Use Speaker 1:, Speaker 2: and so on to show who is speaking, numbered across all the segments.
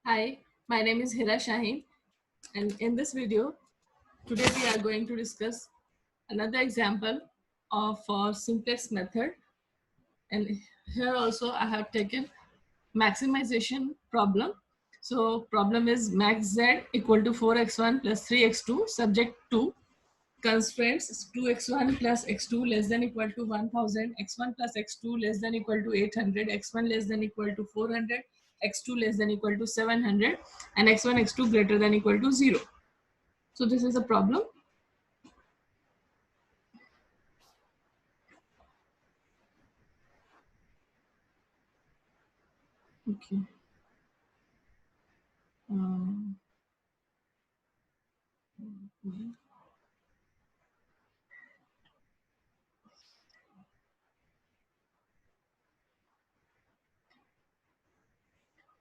Speaker 1: Hi, my name is Hira Shaheen, and in this video, today we are going to discuss another example of our simplex method. And here also I have taken maximization problem. So problem is max z equal to 4x1 plus 3x2 subject to constraints 2x1 plus x2 less than equal to 1000, x1 plus x2 less than equal to 800, x1 less than equal to 400, x2 less than equal to 700, and x1 x2 greater than equal to 0. So this is a problem. Okay. Um,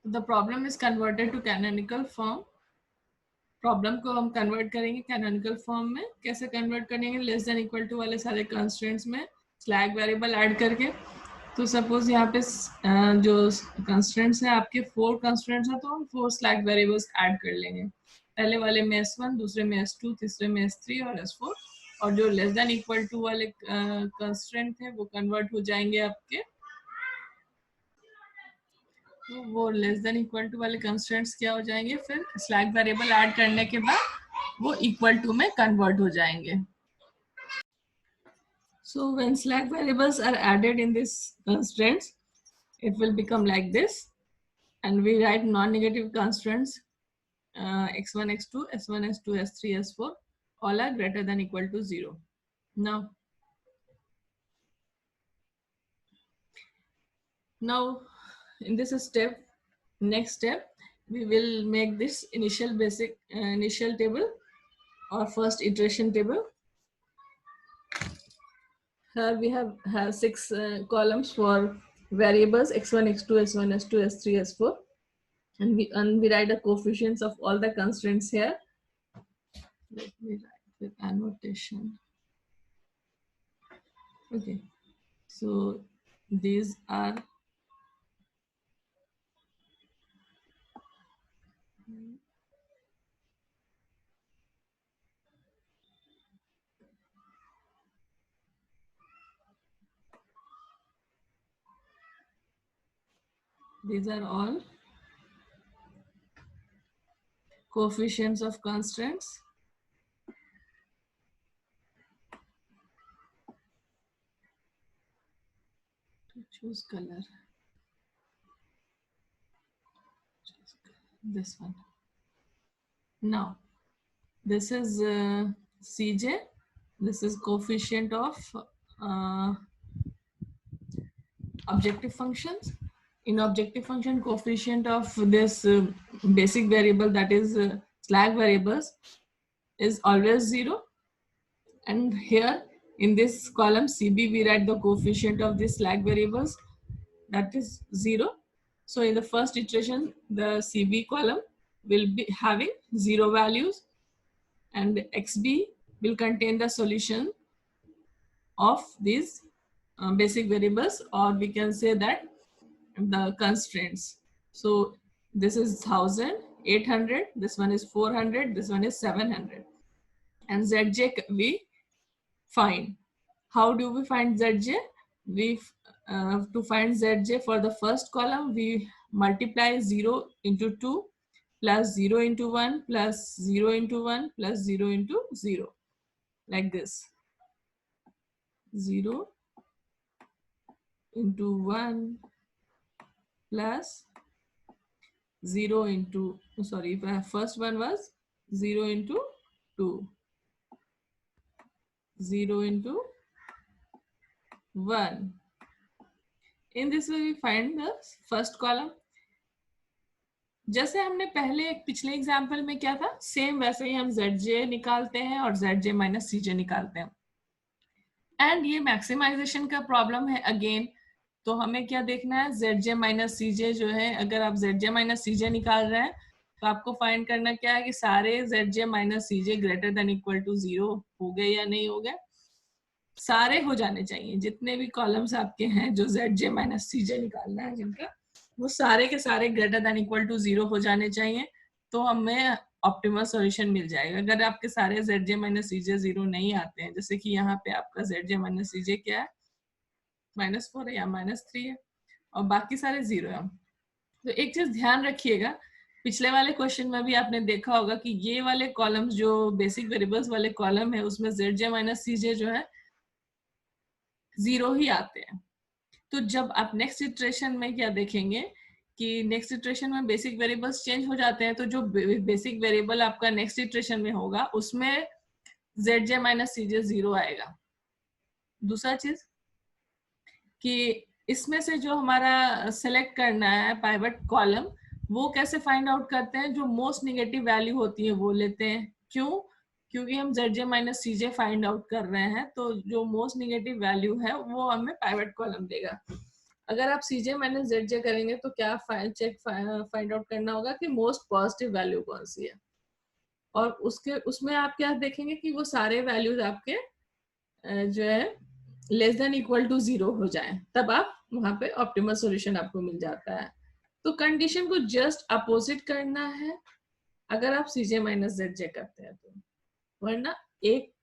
Speaker 1: the problem is converted to canonical form. Problem को हम convert करेंगे canonical form में. कैसे convert करेंगे? Less than equal to वाले सारे constraints में slag variable add करके. तो सपोज यहाँ पे जो कंस्ट्रेंट्स हैं आपके 4 कंस्ट्रेंट्स हैं, तो हम 4 स्लैग वेरिएबल्स ऐड कर लेंगे. पहले वाले में S1, दूसरे में S2, तीसरे में S3 और S4. और जो लेस देन इक्वल टू वाले कंस्ट्रेंट थे वो कन्वर्ट हो जाएंगे आपके. तो वो लेस देन इक्वल टू वाले कंस्ट्रेंट्स क्या हो जाएंगे? फिर स्लैग वेरिएबल ऐड करने के बाद वो इक्वल टू में कन्वर्ट हो जाएंगे. So when slack variables are added in this constraints, it will become like this, and we write non-negative constraints x1, x2, s1, s2, s3, s4 all are greater than equal to 0. Now in this step, next step, we will make this initial basic initial table or first iteration table. Here we have 6 columns for variables x1, x2, s1, s2, s3, s4, and we write the coefficients of all the constraints here. Let me write with annotation. Okay, so these are all coefficients of constraints. Choose color. This one. Now this is Cj. This is coefficient of objective functions. In objective function, coefficient of this basic variable, that is slack variables, is always 0. And here in this column CB, we write the coefficient of this slack variables, that is 0. So in the first iteration, the CB column will be having 0 values, and XB will contain the solution of these basic variables, or we can say that the constraints. So this is 1000, 800, this one is 400, this one is 700, and Zj we find. How do we find Zj? We to find Zj for the first column, we multiply 0 into 2 plus 0 into 1 plus 0 into 1 plus 0 into 0, like this. 0 into 1 plus 0 into, sorry, first one was 0 into 2, 0 into 1. In this way we find the first column. जैसे हमने पहले पिछले example में क्या था, same वैसे ही हम Zj निकालते हैं और Zj माइनस Cj निकालते हैं. एंड ये मैक्सिमाइजेशन का प्रॉब्लम है अगेन. तो हमें क्या देखना है? Zj माइनस Cj जो है, अगर आप Zj माइनस Cj निकाल रहे हैं तो आपको फाइंड करना क्या है कि सारे Zj minus Cj greater than equal to 0 हो गए या नहीं हो गए. सारे हो जाने चाहिए, जितने भी कॉलम्स आपके हैं जो Zj माइनस Cj निकालना है जिनका, वो सारे के सारे ग्रेटर देन इक्वल टू 0 हो जाने चाहिए, तो हमें ऑप्टिमल सॉल्यूशन मिल जाएगा। अगर आपके सारे zj माइनस cj 0 नहीं आते हैं, जैसे कि यहाँ पे आपका zj माइनस cj क्या है, -4 है या -3 है, और बाकी सारे 0 है, तो एक चीज ध्यान रखिएगा, पिछले वाले क्वेश्चन में भी आपने देखा होगा कि ये वाले कॉलम्स जो बेसिक वेरिएबल्स वाले कॉलम है, उसमें zj माइनस cj जो है 0 ही आते हैं। तो जब आप नेक्स्ट इटरेशन में क्या देखेंगे कि नेक्स्ट इटरेशन में बेसिक वेरिएबल्स चेंज हो जाते हैं, तो जो बेसिक वेरिएबल आपका नेक्स्ट इटरेशन में होगा उसमें zj माइनस cj 0 आएगा। दूसरा चीज कि इसमें से जो हमारा सेलेक्ट करना है पाइवट कॉलम, वो कैसे फाइंड आउट करते हैं, जो मोस्ट निगेटिव वैल्यू होती है वो लेते हैं। क्यों? क्योंकि हम zj minus cj find out कर रहे हैं, तो जो मोस्ट निगेटिव वैल्यू है वो हमें पाइवट कॉलम देगा। अगर आप cj माइनस zj करेंगे तो क्या फाइंड आउट करना होगा कि मोस्ट पॉजिटिव वैल्यू कौन सी है, और उसमें आप क्या देखेंगे कि वो सारे वैल्यूज आपके जो है लेस देन इक्वल टू 0 हो जाए, तब आप वहां पे ऑप्टिमल सॉल्यूशन आपको मिल जाता है। तो कंडीशन को जस्ट अपोजिट करना है अगर आप cj माइनस zj करते हैं तो, वरना एक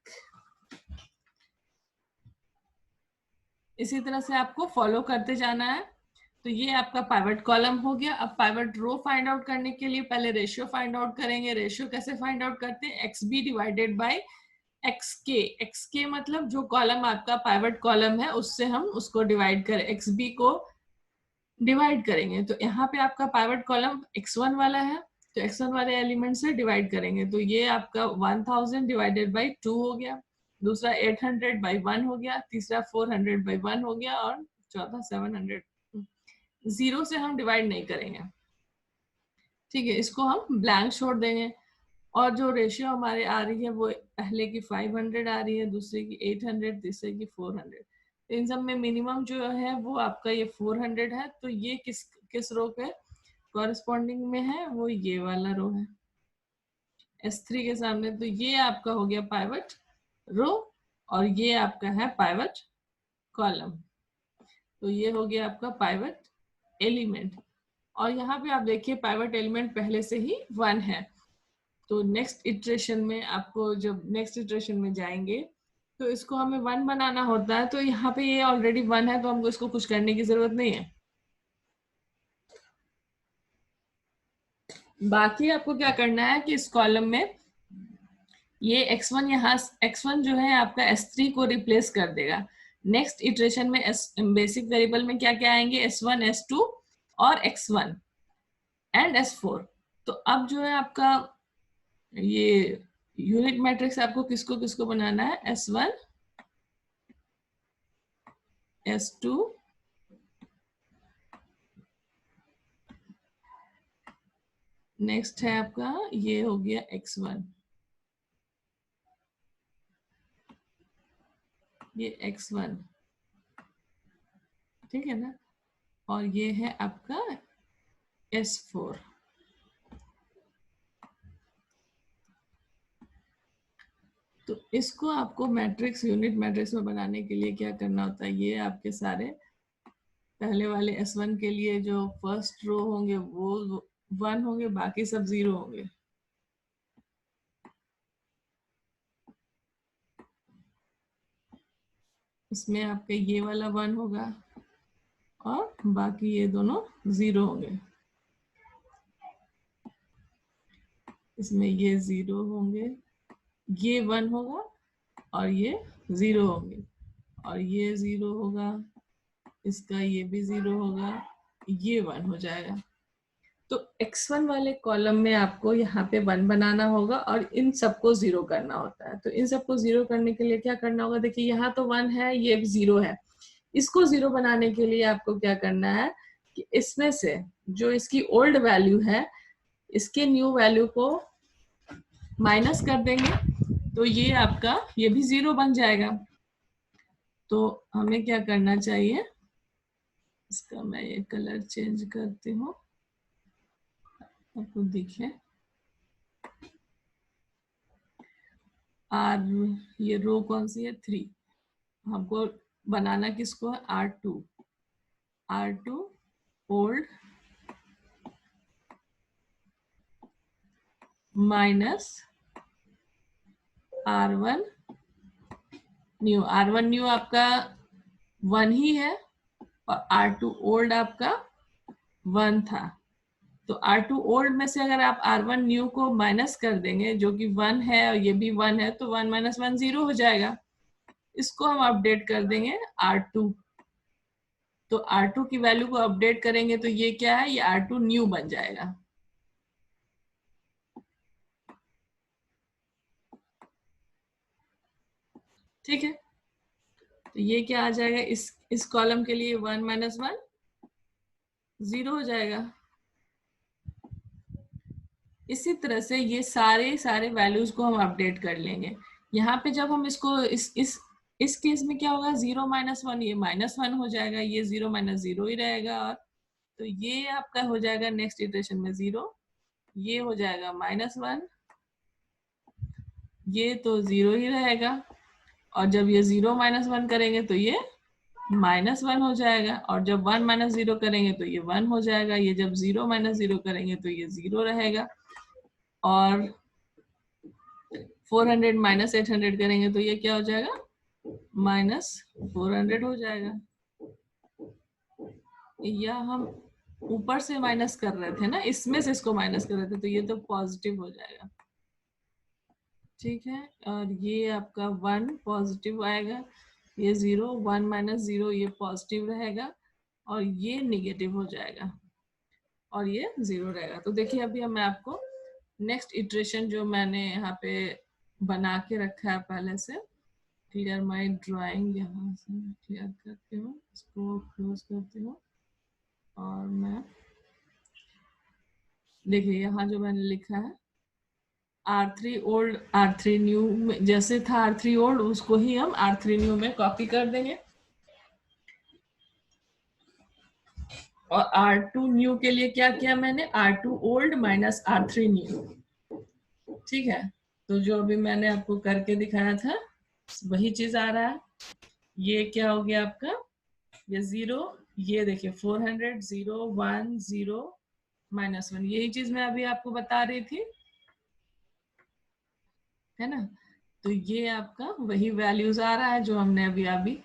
Speaker 1: इसी तरह से आपको फॉलो करते जाना है। तो ये आपका पाइवट कॉलम हो गया। अब पाइवट रो फाइंड आउट करने के लिए पहले रेशियो फाइंड आउट करेंगे। रेशियो कैसे फाइंड आउट करते हैं, xb divided by xk। xk मतलब जो कॉलम आपका पाइवट कॉलम है उससे हम उसको डिवाइड करें, xb को डिवाइड करेंगे। तो यहाँ पे आपका पाइवट कॉलम x1 वाला है, तो x1 वाले एलिमेंट से डिवाइड करेंगे, तो ये आपका 1000 डिवाइडेड बाई 2 हो गया, दूसरा 800 बाई 1 हो गया, तीसरा 400 बाई 1 हो गया, और चौथा 700। 0 से हम डिवाइड नहीं करेंगे, ठीक है, इसको हम ब्लैंक छोड़ देंगे। और जो रेशियो हमारे आ रही है वो पहले की 500 आ रही है, दूसरे की 800, तीसरे की 400। इन सब में मिनिमम जो है वो आपका ये 400 है। तो ये किस किस रो के कॉरेस्पॉन्डिंग में है, वो ये वाला रो है S3 के सामने। तो ये आपका हो गया पाइवट रो, और ये आपका है पाइवट कॉलम। तो ये हो गया आपका पाइवट एलिमेंट। और यहाँ पे आप देखिए पाइवट एलिमेंट पहले से ही 1 है। तो नेक्स्ट इटरेशन में आपको जब नेक्स्ट इटरेशन में जाएंगे तो इसको हमें 1 बनाना होता है। तो यहाँ पे ये ऑलरेडी 1 है, तो हमको इसको कुछ करने की जरूरत नहीं है। बाकी आपको क्या करना है कि इस कॉलम में ये x1 यहाँ x1 जो है आपका S3 को रिप्लेस कर देगा। नेक्स्ट इटरेशन में बेसिक वेरिएबल में क्या क्या आएंगे, S1 S2 और x1 एंड S4। तो अब जो है आपका ये यूनिट मैट्रिक्स आपको किसको किसको बनाना है, S1 S2 नेक्स्ट है आपका ये हो गया x1, ये x1, ठीक है ना, और ये है आपका S4। तो इसको आपको मैट्रिक्स यूनिट मैट्रिक्स में बनाने के लिए क्या करना होता है, ये आपके सारे पहले वाले S1 के लिए जो फर्स्ट रो होंगे वो 1 होंगे, बाकी सब 0 होंगे। इसमें आपके ये वाला 1 होगा और बाकी ये दोनों 0 होंगे। इसमें ये 0 होंगे, ये 1 होगा और ये 0 होंगे, और ये 0 होगा, इसका ये भी 0 होगा, ये 1 हो जाएगा। तो x1 वाले कॉलम में आपको यहाँ पे 1 बनाना होगा और इन सबको 0 करना होता है। तो इन सबको 0 करने के लिए क्या करना होगा, देखिए यहाँ तो 1 है, ये 0 है। इसको 0 बनाने के लिए आपको क्या करना है कि इसमें से जो इसकी ओल्ड वैल्यू है इसके न्यू वैल्यू को माइनस कर देंगे, तो ये आपका ये भी 0 बन जाएगा। तो हमें क्या करना चाहिए, इसका मैं ये कलर चेंज करती हूँ आपको दिखे। आर ये रो कौन सी है, 3। हमको बनाना किसको है, R2 old minus R1 new. R1 new आपका 1 ही है और R2 ओल्ड आपका 1 था। तो R2 ओल्ड में से अगर आप R1 न्यू को माइनस कर देंगे जो कि 1 है और ये भी 1 है, तो 1 माइनस 1 0 हो जाएगा। इसको हम अपडेट कर देंगे R2। तो R2 की वैल्यू को अपडेट करेंगे तो ये क्या है, ये R2 न्यू बन जाएगा। ठीक है, तो ये क्या आ जाएगा, इस कॉलम के लिए 1 माइनस 1 0 हो जाएगा। इसी तरह से ये सारे वैल्यूज को हम अपडेट कर लेंगे। यहाँ पे जब हम इसको इस केस में क्या होगा, 0 माइनस 1 ये माइनस 1 हो जाएगा, ये 0 माइनस 0 ही रहेगा। और तो ये आपका हो जाएगा नेक्स्ट इटरेशन में 0, ये हो जाएगा माइनस 1, ये तो 0 ही रहेगा। और जब ये 0 माइनस 1 करेंगे तो ये माइनस 1 हो जाएगा। और जब 1 माइनस 0 करेंगे तो ये 1 हो जाएगा। ये जब 0 माइनस 0 करेंगे तो ये 0 रहेगा। और 400 माइनस 800 करेंगे तो ये क्या हो जाएगा, माइनस 400 हो जाएगा। या हम ऊपर से माइनस कर रहे थे ना, इसमें से इसको माइनस कर रहे थे, तो ये तो पॉजिटिव हो जाएगा। ठीक है, और ये आपका 1 पॉजिटिव आएगा, ये 0 1 माइनस 0 ये पॉजिटिव रहेगा और ये निगेटिव हो जाएगा और ये 0 रहेगा। तो देखिए अभी मैं आपको नेक्स्ट इटरेशन जो मैंने यहाँ पे बना के रखा है पहले से, क्लियर माई ड्राइंग, यहाँ से क्लियर करती हूँ, इसको क्लोज करती हूँ। और मैं देखिए यहाँ जो मैंने लिखा है R3 ओल्ड R3 न्यू में जैसे था, R3 ओल्ड उसको ही हम R3 न्यू में कॉपी कर देंगे। और R2 न्यू के लिए क्या किया मैंने, R2 old minus R3 new. ठीक है, तो जो अभी मैंने आपको करके दिखाया था वही चीज आ रहा है। ये क्या हो गया आपका, ये 0, ये देखिए 400 0 1 0 माइनस 1, यही चीज मैं अभी आपको बता रही थी, है ना। तो ये आपका वही वैल्यूज आ रहा है जो हमने अभी अभी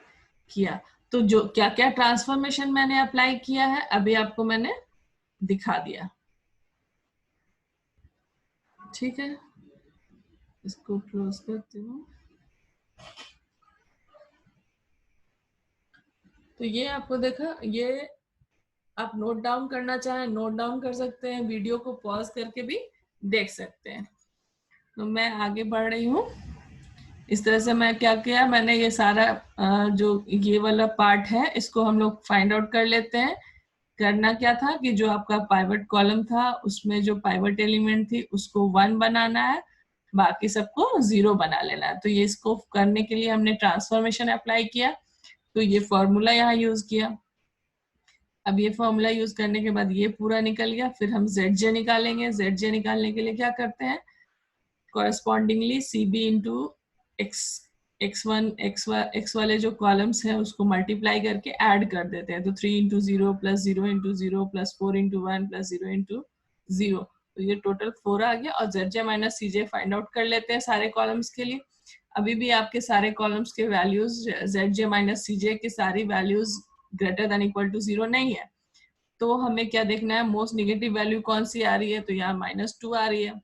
Speaker 1: किया। तो जो क्या क्या ट्रांसफॉर्मेशन मैंने अप्लाई किया है अभी आपको मैंने दिखा दिया। ठीक है, इसको क्लोज करती हूँ। तो ये आपको देखा, ये आप नोट डाउन करना चाहें नोट डाउन कर सकते हैं, वीडियो को पॉज करके भी देख सकते हैं। तो मैं आगे बढ़ रही हूँ। इस तरह से मैं क्या किया, मैंने ये सारा जो ये वाला पार्ट है इसको हम लोग फाइंड आउट कर लेते हैं। करना क्या था कि जो आपका पाइवट कॉलम था उसमें जो पाइवट एलिमेंट थी उसको 1 बनाना है, बाकी सबको 0 बना लेना है। तो ये इसको करने के लिए हमने ट्रांसफॉर्मेशन अप्लाई किया, तो ये फॉर्मूला यहाँ यूज किया। अब ये फॉर्मूला यूज करने के बाद ये पूरा निकल गया। फिर हम ZJ निकालेंगे। ZJ निकालने के लिए क्या करते हैं, correspondingly CB into x, x1 x वाले जो कॉलम्स हैं उसको मल्टीप्लाई करके ऐड कर देते हैं। तो 3 into 0 plus 0 into 0 plus 4 into 1 plus 0 into 0, तो ये टोटल 4 आ गया। और ZJ minus CJ find out कर लेते हैं सारे कॉलम्स के लिए। अभी भी आपके सारे कॉलम्स के वैल्यूज ZJ माइनस CJ की सारी values greater than equal to 0 नहीं है। तो हमें क्या देखना है, मोस्ट निगेटिव वैल्यू कौन सी आ रही है, तो यहाँ -2 आ रही है।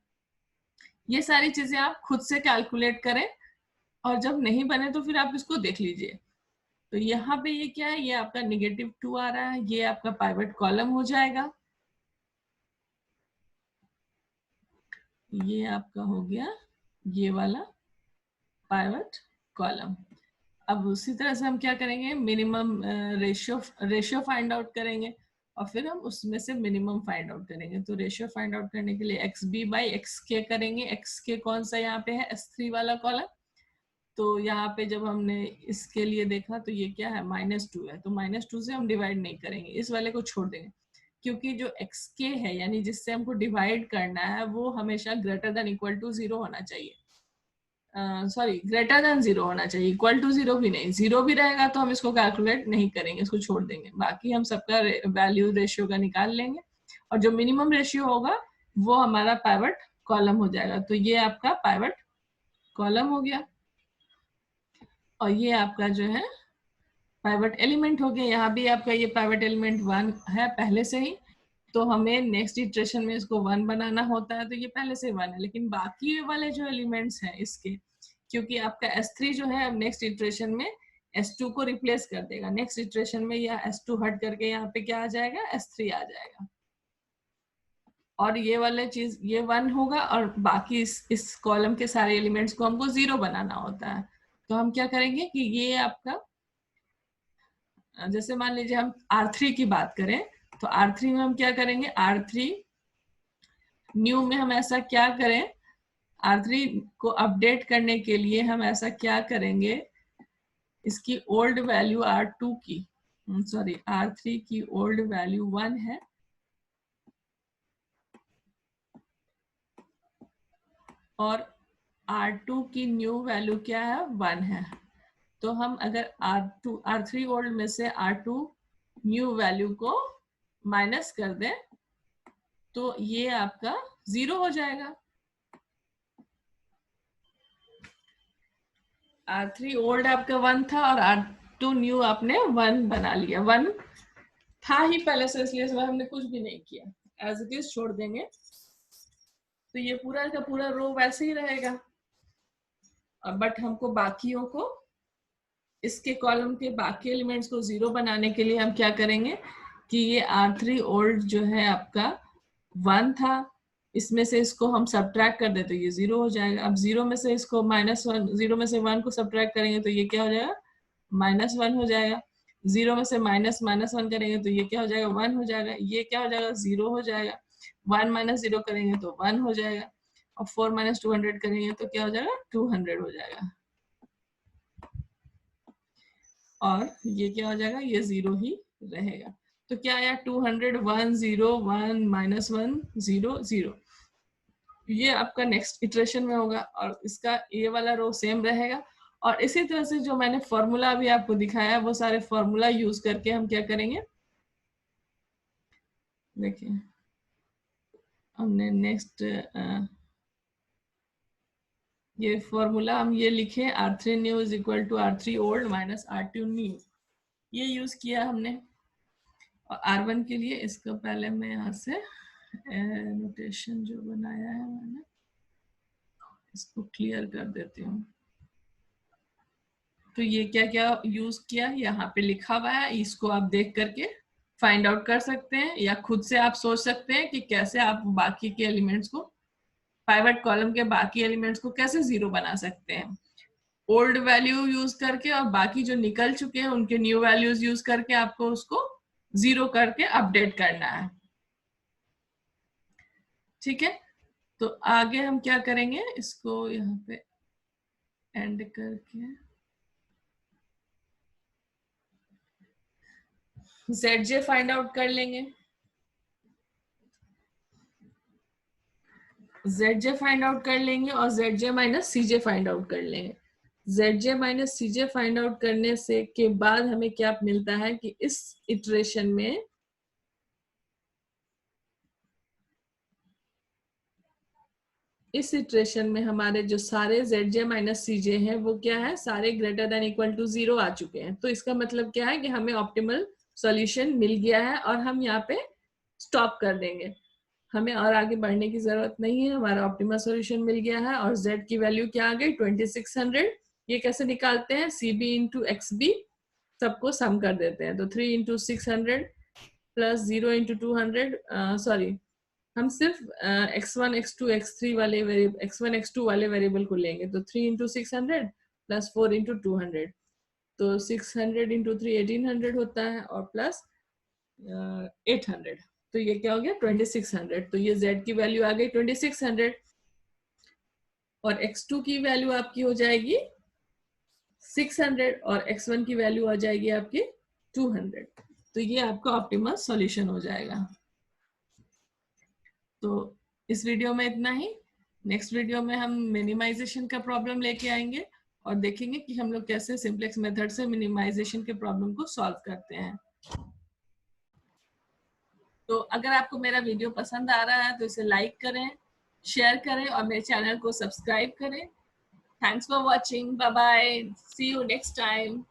Speaker 1: ये सारी चीजें आप खुद से कैलकुलेट करें और जब नहीं बने तो फिर आप इसको देख लीजिए। तो यहाँ पे ये क्या है, ये आपका -2 आ रहा है, ये आपका पाइवट कॉलम हो जाएगा। ये आपका हो गया ये वाला पाइवट कॉलम। अब उसी तरह से हम क्या करेंगे, मिनिमम रेशियो फाइंड आउट करेंगे और फिर हम उसमें से मिनिमम फाइंड आउट करेंगे। तो रेशियो फाइंड आउट करने के लिए XB/XK करेंगे। XK कौन सा यहाँ पे है, S3 वाला कॉलम। तो यहाँ पे जब हमने इसके लिए देखा तो ये क्या है, -2 है, तो -2 से हम डिवाइड नहीं करेंगे, इस वाले को छोड़ देंगे। क्योंकि जो XK है यानी जिससे हमको डिवाइड करना है वो हमेशा ग्रेटर देन इक्वल टू 0 होना चाहिए। सॉरी, ग्रेटर देन 0 होना चाहिए, इक्वल टू 0 भी नहीं। 0 भी रहेगा तो हम इसको कैलकुलेट नहीं करेंगे, इसको छोड़ देंगे। बाकी हम सबका वैल्यू रेशियो का निकाल लेंगे और जो मिनिमम रेशियो होगा वो हमारा पाइवट कॉलम हो जाएगा। तो ये आपका पाइवट कॉलम हो गया और ये आपका जो है पाइवट एलिमेंट हो गया। यहाँ भी आपका ये पाइवट एलिमेंट 1 है पहले से ही, तो हमें नेक्स्ट इटरेशन में इसको 1 बनाना होता है, तो ये पहले से 1 है। लेकिन बाकी वाले जो एलिमेंट्स हैं इसके, क्योंकि आपका S3 जो है अब नेक्स्ट इटरेशन में S2 को रिप्लेस कर देगा, नेक्स्ट इटरेशन में या S2 हट करके यहाँ पे क्या आ जाएगा, S3 आ जाएगा। और ये वाला चीज ये 1 होगा और बाकी इस कॉलम के सारे एलिमेंट्स को हमको 0 बनाना होता है। तो हम क्या करेंगे कि ये आपका, जैसे मान लीजिए हम R3 की बात करें, तो R3 में हम क्या करेंगे, R3 न्यू में हम ऐसा क्या करें, R3 को अपडेट करने के लिए हम ऐसा क्या करेंगे, इसकी ओल्ड वैल्यू R2 की सॉरी R3 की ओल्ड वैल्यू 1 है और R2 की न्यू वैल्यू क्या है, 1 है। तो हम अगर R3 ओल्ड में से R2 न्यू वैल्यू को माइनस कर दें तो ये आपका 0 हो जाएगा। R3 ओल्ड आपका 1 था और R2 न्यू आपने 1 बना लिया। 1 था ही पहले से, इसलिए इस बार हमने कुछ भी नहीं किया, एज इट इज छोड़ देंगे। तो ये पूरा का पूरा रो वैसे ही रहेगा। बट हमको बाकियों को, इसके कॉलम के बाकी एलिमेंट्स को 0 बनाने के लिए हम क्या करेंगे कि ये R3 ओल्ड जो है आपका 1 था, इसमें से इसको हम सब्ट्रैक्ट कर देते, ये 0 हो जाएगा। अब 0 में से इसको -1, 0 में से 1 को सब्ट्रैक्ट करेंगे तो ये क्या हो जाएगा, -1 हो जाएगा। 0 में से -1 करेंगे तो ये क्या हो जाएगा, 1 हो जाएगा। ये क्या हो जाएगा, 0 हो जाएगा। 1 - 0 करेंगे तो 1 हो जाएगा और 4 - 200 करेंगे तो क्या हो जाएगा, 200 हो जाएगा। और ये क्या हो जाएगा, ये 0 ही रहेगा। तो क्या आया, 200 1 0 1 -1 0 0। ये आपका नेक्स्ट इटरेशन में होगा और इसका ये वाला रो सेम रहेगा। और इसी तरह से जो मैंने फॉर्मूला अभी आपको दिखाया वो सारे फॉर्मूला यूज करके हम क्या करेंगे, देखिए हमने नेक्स्ट ये फॉर्मूला हम ये लिखे, R3 new is equal to R3 old minus R2 new, ये यूज किया हमने। और R1 के लिए इसको पहले मैं यहाँ से नोटेशन जो बनाया है मैंने इसको क्लियर कर देती हूँ। तो ये क्या क्या यूज किया यहाँ पे लिखा हुआ है, इसको आप देख करके फाइंड आउट कर सकते हैं या खुद से आप सोच सकते हैं कि कैसे आप बाकी के एलिमेंट्स को, पाइवट कॉलम के बाकी एलिमेंट्स को कैसे 0 बना सकते हैं। ओल्ड वैल्यू यूज करके और बाकी जो निकल चुके हैं उनके न्यू वैल्यूज यूज करके आपको उसको 0 करके अपडेट करना है। ठीक है, तो आगे हम क्या करेंगे, इसको यहाँ पे एंड करके ZJ फाइंड आउट कर लेंगे। ZJ फाइंड आउट कर लेंगे और ZJ minus CJ find out कर लेंगे। ZJ minus CJ find out करने से के बाद हमें क्या मिलता है कि इस इटरेशन में हमारे जो सारे ZJ माइनस CJ हैं वो क्या है, सारे ग्रेटर देन इक्वल टू 0 आ चुके हैं। तो इसका मतलब क्या है कि हमें ऑप्टिमल सॉल्यूशन मिल गया है और हम यहाँ पे स्टॉप कर देंगे, हमें और आगे बढ़ने की जरूरत नहीं है, हमारा ऑप्टिमल सॉल्यूशन मिल गया है। और Z की वैल्यू क्या आ गई, 2600। ये कैसे निकालते हैं, CB इंटू XB सबको सम कर देते हैं। तो 3 इंटू 600 प्लस 0 इंटू 200, सॉरी हम सिर्फ x1 x2 x3 वाले x1 x2 वाले वेरिएबल को लेंगे। तो 3 इंटू 600 प्लस 4 इंटू 200, तो 600 इंटू 3 1800 होता है और प्लस 800, तो ये क्या हो गया 2600। तो ये Z की वैल्यू आ गई 2600 और x2 की वैल्यू आपकी हो जाएगी 600 और x1 की वैल्यू आ जाएगी आपकी 200। तो ये आपका ऑप्टिमल सॉल्यूशन हो जाएगा। तो इस वीडियो में इतना ही। नेक्स्ट वीडियो में हम मिनिमाइजेशन का प्रॉब्लम लेके आएंगे और देखेंगे कि हम लोग कैसे सिंपलेक्स मेथड से मिनिमाइजेशन के प्रॉब्लम को सॉल्व करते हैं। तो अगर आपको मेरा वीडियो पसंद आ रहा है तो इसे लाइक करें, शेयर करें और मेरे चैनल को सब्सक्राइब करें। Thanks for watching, bye bye, see you next time.